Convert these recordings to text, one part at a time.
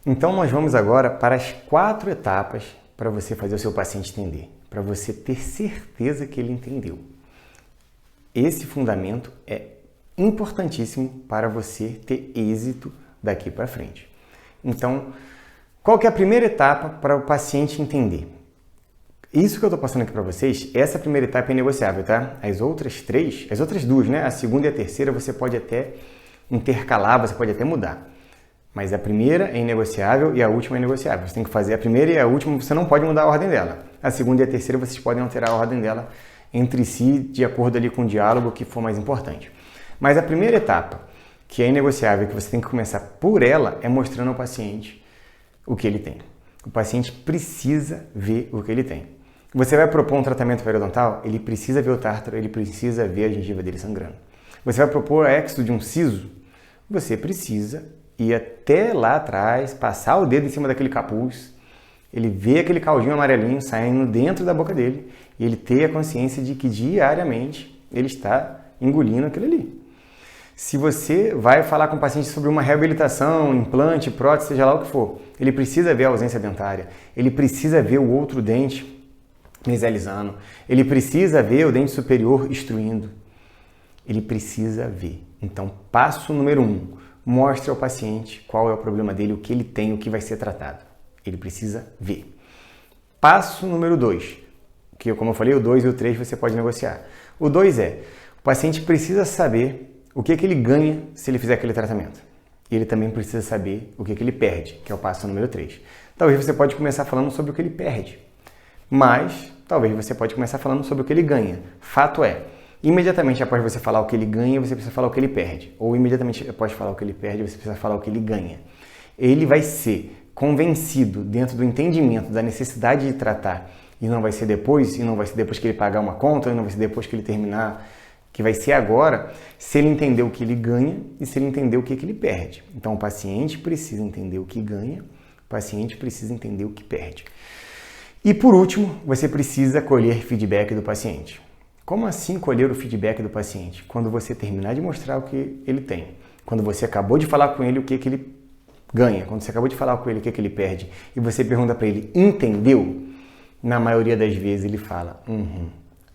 Então nós vamos agora para as 4 etapas para você fazer o seu paciente entender, para você ter certeza que ele entendeu. Esse fundamento é importantíssimo para você ter êxito daqui para frente. Então, qual que é a primeira etapa para o paciente entender? Isso que eu estou passando aqui para vocês, essa primeira etapa é negociável, tá? As outras duas, né? A segunda e a terceira você pode até intercalar, você pode até mudar. Mas a primeira é inegociável e a última é negociável. Você tem que fazer a primeira e a última, você não pode mudar a ordem dela. A segunda e a terceira vocês podem alterar a ordem dela entre si, de acordo ali com o diálogo que for mais importante. Mas a primeira etapa, que é inegociável, que você tem que começar por ela, é mostrando ao paciente o que ele tem. O paciente precisa ver o que ele tem. Você vai propor um tratamento periodontal, ele precisa ver o tártaro, ele precisa ver a gengiva dele sangrando. Você vai propor a éxito de um siso, você precisa ir até lá atrás, passar o dedo em cima daquele capuz, ele vê aquele caldinho amarelinho saindo dentro da boca dele e ele ter a consciência de que diariamente ele está engolindo aquilo ali. Se você vai falar com o paciente sobre uma reabilitação, implante, prótese, seja lá o que for, ele precisa ver a ausência dentária, ele precisa ver o outro dente nasalizando, ele precisa ver o dente superior extruindo, ele precisa ver. Então, passo número 1. Mostre ao paciente qual é o problema dele, o que ele tem, o que vai ser tratado. Ele precisa ver. Passo número 2, que como eu falei, o 2 e o 3 você pode negociar. O 2 é, o paciente precisa saber o que ele ganha se ele fizer aquele tratamento. E ele também precisa saber o que ele perde, que é o passo número 3. Talvez você pode começar falando sobre o que ele perde, mas talvez você pode começar falando sobre o que ele ganha. Fato é, imediatamente após você falar o que ele ganha, você precisa falar o que ele perde. Ou imediatamente após falar o que ele perde, você precisa falar o que ele ganha. Ele vai ser convencido dentro do entendimento da necessidade de tratar, e não vai ser depois que ele pagar uma conta, e não vai ser depois que ele terminar, que vai ser agora, se ele entender o que ele ganha e se ele entender o que ele perde. Então o paciente precisa entender o que ganha, o paciente precisa entender o que perde. E por último, você precisa colher feedback do paciente. Como assim colher o feedback do paciente? Quando você terminar de mostrar o que ele tem. Quando você acabou de falar com ele o que ele ganha. Quando você acabou de falar com ele o que ele perde. E você pergunta para ele, entendeu? Na maioria das vezes ele fala,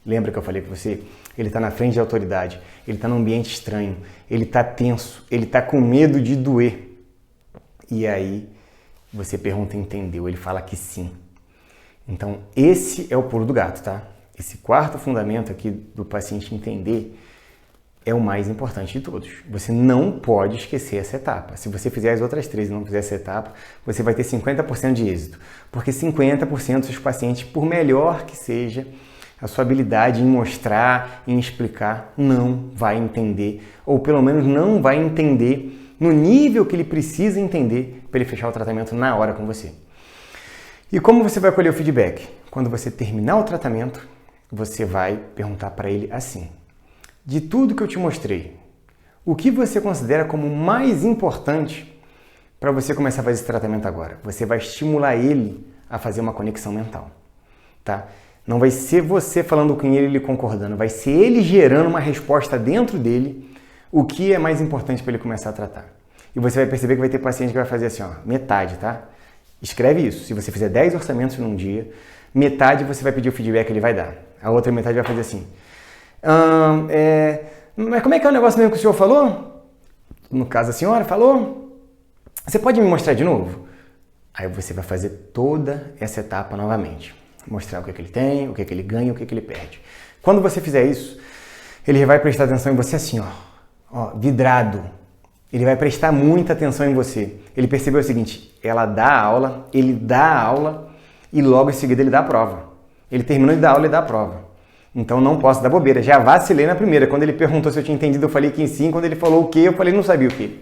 Lembra que eu falei com você? Ele está na frente de autoridade. Ele está num ambiente estranho. Ele está tenso. Ele está com medo de doer. E aí você pergunta, entendeu? Ele fala que sim. Então esse é o pulo do gato, tá? Esse 4º fundamento aqui do paciente entender é o mais importante de todos. Você não pode esquecer essa etapa. Se você fizer as outras 3 e não fizer essa etapa, você vai ter 50% de êxito. Porque 50% dos pacientes, por melhor que seja a sua habilidade em mostrar, em explicar, não vai entender. Ou pelo menos não vai entender no nível que ele precisa entender para ele fechar o tratamento na hora com você. E como você vai colher o feedback? Quando você terminar o tratamento, você vai perguntar para ele assim, de tudo que eu te mostrei, o que você considera como mais importante para você começar a fazer esse tratamento agora? Você vai estimular ele a fazer uma conexão mental, tá? Não vai ser você falando com ele concordando, vai ser ele gerando uma resposta dentro dele, o que é mais importante para ele começar a tratar. E você vai perceber que vai ter paciente que vai fazer assim, ó, metade, tá? Escreve isso, se você fizer 10 orçamentos num dia, metade você vai pedir o feedback que ele vai dar. A outra metade vai fazer assim. Mas como é que é o negócio mesmo que o senhor falou? No caso, a senhora falou? Você pode me mostrar de novo? Aí você vai fazer toda essa etapa novamente. Mostrar o que ele tem, o que ele ganha, o que ele perde. Quando você fizer isso, ele vai prestar atenção em você assim, ó, vidrado. Ele vai prestar muita atenção em você. Ele percebeu o seguinte, ela dá a aula, ele dá a aula e logo em seguida ele dá a prova. Ele terminou de dar aula e dá a prova. Então não posso dar bobeira. Já vacilei na primeira. Quando ele perguntou se eu tinha entendido, eu falei que sim. Quando ele falou o quê, eu falei não sabia o quê.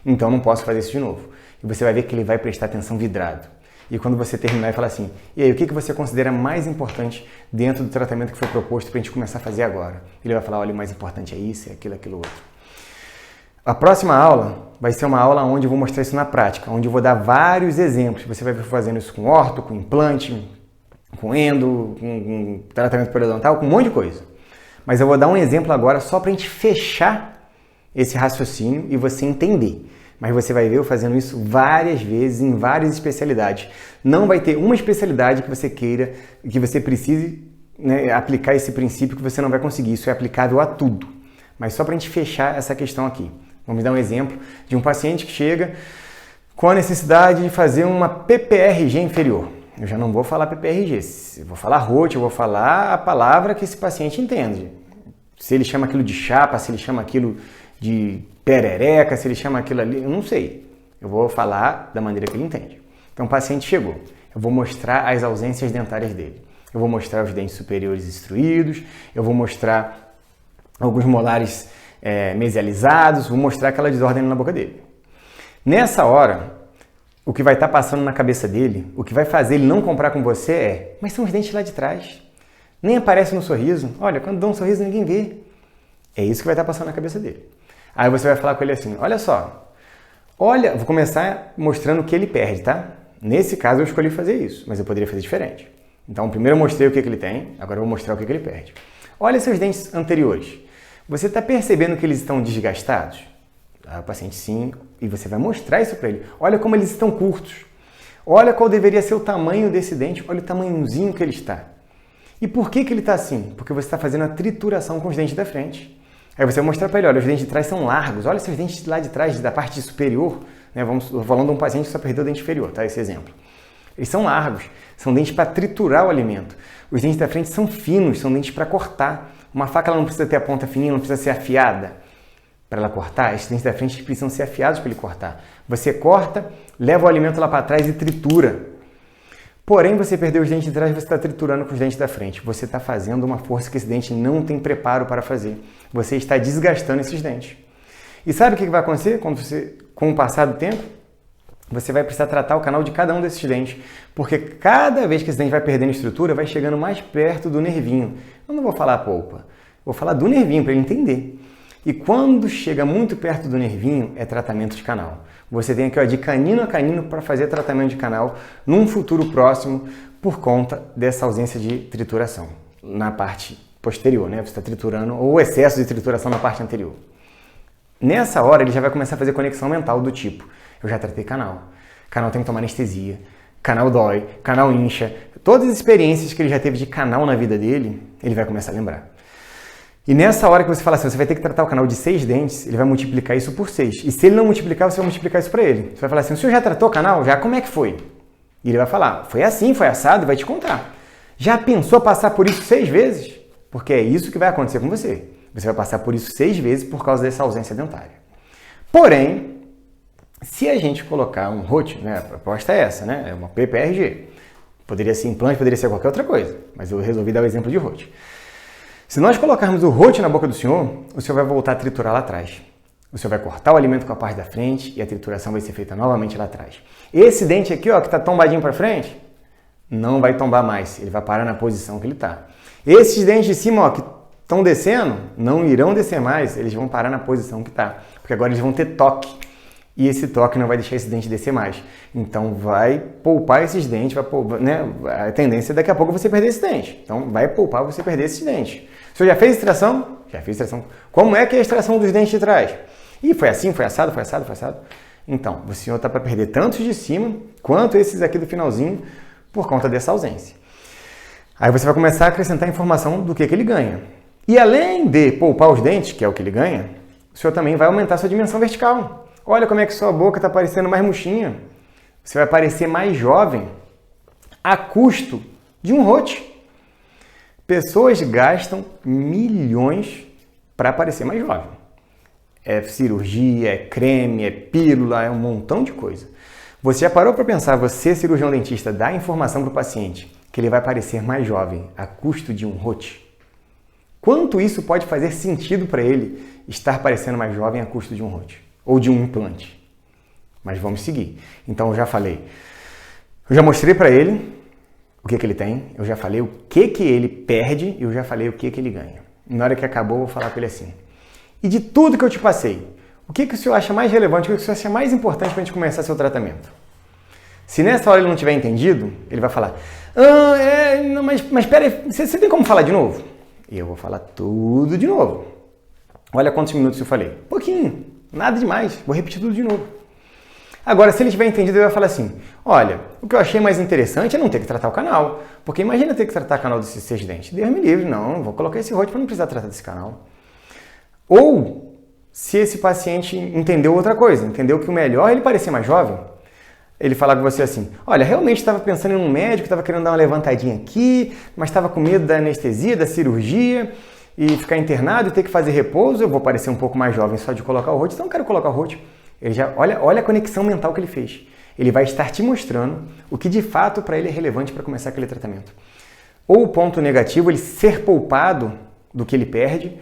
Então não posso fazer isso de novo. E você vai ver que ele vai prestar atenção vidrado. E quando você terminar e falar assim, e aí, o que você considera mais importante dentro do tratamento que foi proposto para a gente começar a fazer agora? Ele vai falar, olha, o mais importante é isso, é aquilo outro. A próxima aula vai ser uma aula onde eu vou mostrar isso na prática, onde eu vou dar vários exemplos. Você vai fazendo isso com orto, com implante, com endo, com tratamento periodontal, com um monte de coisa. Mas eu vou dar um exemplo agora só para a gente fechar esse raciocínio e você entender. mas você vai ver eu fazendo isso várias vezes em várias especialidades. Não vai ter uma especialidade que você queira, que você precise, né, aplicar esse princípio que você não vai conseguir. Isso é aplicável a tudo. Mas só para a gente fechar essa questão aqui. Vamos dar um exemplo de um paciente que chega com a necessidade de fazer uma PPRG inferior. Eu já não vou falar PPRG, eu vou falar ROT, eu vou falar a palavra que esse paciente entende. Se ele chama aquilo de chapa, se ele chama aquilo de perereca, se ele chama aquilo ali, eu não sei. Eu vou falar da maneira que ele entende. Então o paciente chegou, eu vou mostrar as ausências dentárias dele. Eu vou mostrar os dentes superiores destruídos, eu vou mostrar alguns molares mesializados, vou mostrar aquela desordem na boca dele. Nessa hora, o que vai estar passando na cabeça dele, o que vai fazer ele não comprar com você é: mas são os dentes lá de trás. Nem aparece no sorriso. Olha, quando dá um sorriso ninguém vê. É isso que vai estar passando na cabeça dele. Aí você vai falar com ele assim: olha só, olha, vou começar mostrando o que ele perde, tá? Nesse caso eu escolhi fazer isso, mas eu poderia fazer diferente. Então primeiro eu mostrei o que ele tem, agora eu vou mostrar o que ele perde. Olha seus dentes anteriores. Você está percebendo que eles estão desgastados? O paciente sim, e você vai mostrar isso para ele. Olha como eles estão curtos. Olha qual deveria ser o tamanho desse dente, olha o tamanhozinho que ele está. E por que ele está assim? Porque você está fazendo a trituração com os dentes da frente. Aí você vai mostrar para ele: olha, os dentes de trás são largos, olha seus dentes lá de trás, da parte superior. Né? Vamos falando de um paciente que só perdeu o dente inferior, tá? Esse exemplo. Eles são largos, são dentes para triturar o alimento. Os dentes da frente são finos, são dentes para cortar. Uma faca ela não precisa ter a ponta fininha, não precisa ser afiada para ela cortar. Esses dentes da frente precisam ser afiados para ele cortar. Você corta, leva o alimento lá para trás e tritura. Porém, você perdeu os dentes de trás, você está triturando com os dentes da frente. Você está fazendo uma força que esse dente não tem preparo para fazer. Você está desgastando esses dentes. E sabe o que vai acontecer com o passar do tempo? Você vai precisar tratar o canal de cada um desses dentes, porque cada vez que esse dente vai perdendo estrutura, vai chegando mais perto do nervinho. Eu não vou falar a polpa, vou falar do nervinho para ele entender. E quando chega muito perto do nervinho, é tratamento de canal. Você tem aqui, ó, de canino a canino para fazer tratamento de canal num futuro próximo por conta dessa ausência de trituração na parte posterior, né? Você está triturando, ou o excesso de trituração na parte anterior. Nessa hora, ele já vai começar a fazer conexão mental do tipo: eu já tratei canal, canal tem que tomar anestesia, canal dói, canal incha. Todas as experiências que ele já teve de canal na vida dele, ele vai começar a lembrar. E nessa hora que você fala assim: você vai ter que tratar o canal de 6 dentes, ele vai multiplicar isso por 6. E se ele não multiplicar, você vai multiplicar isso para ele. Você vai falar assim: o senhor já tratou o canal? Já? Como é que foi? E ele vai falar: foi assim, foi assado, e vai te contar. Já pensou passar por isso 6 vezes? Porque é isso que vai acontecer com você. Você vai passar por isso 6 vezes por causa dessa ausência dentária. Porém, se a gente colocar um ROT, né, a proposta é essa, né? É uma PPRG. Poderia ser implante, poderia ser qualquer outra coisa, mas eu resolvi dar o exemplo de ROT. Se nós colocarmos o ROT na boca do senhor vai voltar a triturar lá atrás. O senhor vai cortar o alimento com a parte da frente e a trituração vai ser feita novamente lá atrás. Esse dente aqui, ó, que está tombadinho para frente, não vai tombar mais, ele vai parar na posição que ele está. Esses dentes de cima, ó, que estão descendo, não irão descer mais, eles vão parar na posição que está, porque agora eles vão ter toque. E esse toque não vai deixar esse dente descer mais. Então vai poupar esses dentes, vai poupar, né? A tendência é daqui a pouco você perder esse dente. Então vai poupar você perder esses dentes. O senhor já fez extração? Já fiz extração. Como é que é a extração dos dentes de trás? E foi assim, foi assado, foi assado, foi assado. Então, o senhor está para perder tantos de cima, quanto esses aqui do finalzinho, por conta dessa ausência. Aí você vai começar a acrescentar informação do que ele ganha. E além de poupar os dentes, que é o que ele ganha, o senhor também vai aumentar sua dimensão vertical. Olha como é que sua boca está parecendo mais murchinha. Você vai parecer mais jovem a custo de um ROT. Pessoas gastam milhões para parecer mais jovem. É cirurgia, é creme, é pílula, é um montão de coisa. Você já parou para pensar, você, cirurgião dentista, dá informação para o paciente que ele vai parecer mais jovem a custo de um ROT? Quanto isso pode fazer sentido para ele estar parecendo mais jovem a custo de um ROT? Ou de um implante? Mas vamos seguir. Então eu já falei, eu já mostrei para ele o que ele tem, eu já falei o que ele perde e eu já falei o que ele ganha. Na hora que acabou, eu vou falar com ele assim: e de tudo que eu te passei, o que o senhor acha mais relevante, o que o senhor acha mais importante para a gente começar seu tratamento? Se nessa hora ele não tiver entendido, ele vai falar: não, mas espera aí, você tem como falar de novo? E eu vou falar tudo de novo. Olha quantos minutos eu falei. Pouquinho, nada demais, vou repetir tudo de novo. Agora, se ele tiver entendido, ele vai falar assim, olha, o que eu achei mais interessante é não ter que tratar o canal, porque imagina ter que tratar o canal desses 6 dentes. Deus me livre, não vou colocar esse rote para não precisar tratar desse canal. Ou, se esse paciente entendeu outra coisa, entendeu que o melhor é ele parecer mais jovem, ele falar com você assim, olha, realmente estava pensando em um médico, estava querendo dar uma levantadinha aqui, mas estava com medo da anestesia, da cirurgia, e ficar internado e ter que fazer repouso, eu vou parecer um pouco mais jovem só de colocar o rote, então eu quero colocar o rote. Ele já, olha a conexão mental que ele fez. Ele vai estar te mostrando o que de fato para ele é relevante para começar aquele tratamento. Ou o ponto negativo, ele ser poupado do que ele perde,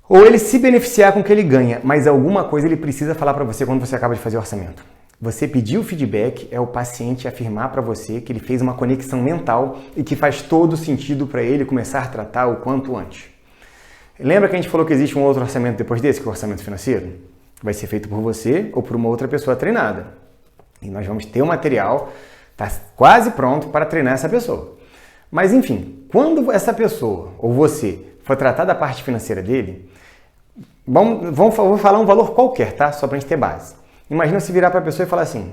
ou ele se beneficiar com o que ele ganha, mas alguma coisa ele precisa falar para você quando você acaba de fazer o orçamento. Você pedir o feedback é o paciente afirmar para você que ele fez uma conexão mental e que faz todo sentido para ele começar a tratar o quanto antes. Lembra que a gente falou que existe um outro orçamento depois desse, que é o orçamento financeiro? Vai ser feito por você ou por uma outra pessoa treinada. E nós vamos ter o material, está quase pronto para treinar essa pessoa. Mas enfim, quando essa pessoa ou você for tratar da parte financeira dele, vou falar um valor qualquer, tá? Só para a gente ter base. Imagina se virar para a pessoa e falar assim,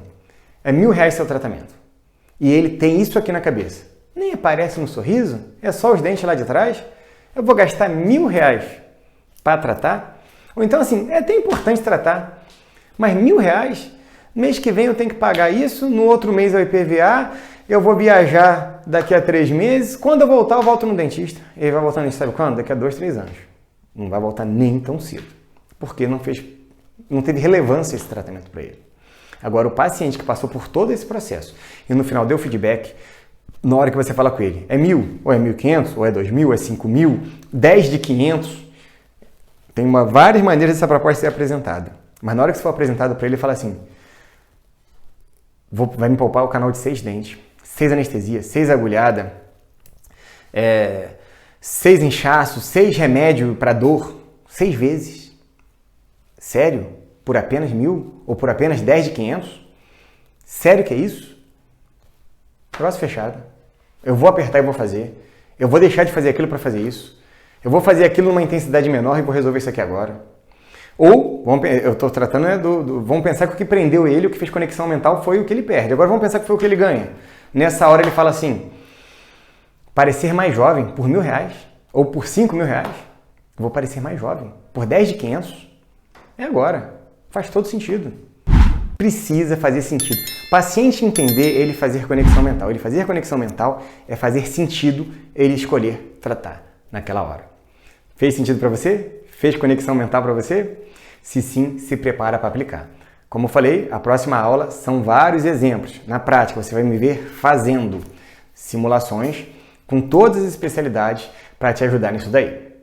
é R$1.000 seu tratamento. E ele tem isso aqui na cabeça. Nem aparece no sorriso, é só os dentes lá de trás. Eu vou gastar R$1.000 para tratar? Ou então assim, é até importante tratar, mas R$1.000, mês que vem eu tenho que pagar isso, no outro mês é o IPVA, eu vou viajar daqui a 3 meses, quando eu voltar eu volto no dentista. Ele vai voltar no dentista, sabe quando? Daqui a 2, 3 anos. Não vai voltar nem tão cedo, porque não teve relevância esse tratamento para ele. Agora, o paciente que passou por todo esse processo e no final deu feedback, na hora que você fala com ele, é 1.000, ou é 1.500, ou é 2.000, é 5.000, 10 de 500, tem várias maneiras dessa proposta ser apresentada. Mas na hora que você for apresentado para ele, fala assim, vai me poupar o canal de 6 dentes, 6 anestesia, 6 agulhada, 6 inchaço, 6 remédio para dor, 6 vezes. Sério? Por apenas 1.000? Ou por apenas 10 de 500? Sério que é isso? Negócio fechado. Eu vou apertar e vou fazer. Eu vou deixar de fazer aquilo para fazer isso. Eu vou fazer aquilo numa intensidade menor e vou resolver isso aqui agora. Ou, eu estou tratando, vamos pensar que o que prendeu ele, o que fez conexão mental foi o que ele perde. Agora vamos pensar que foi o que ele ganha. Nessa hora ele fala assim, parecer mais jovem por R$1.000 ou por R$5.000, vou parecer mais jovem. Por 10 de 500, é agora. Faz todo sentido. Precisa fazer sentido. Paciente entender, ele fazer conexão mental. Ele fazer conexão mental é fazer sentido ele escolher tratar naquela hora. Fez sentido para você? Fez conexão mental para você? Se sim, se prepara para aplicar. Como eu falei, a próxima aula são vários exemplos. Na prática, você vai me ver fazendo simulações com todas as especialidades para te ajudar nisso daí.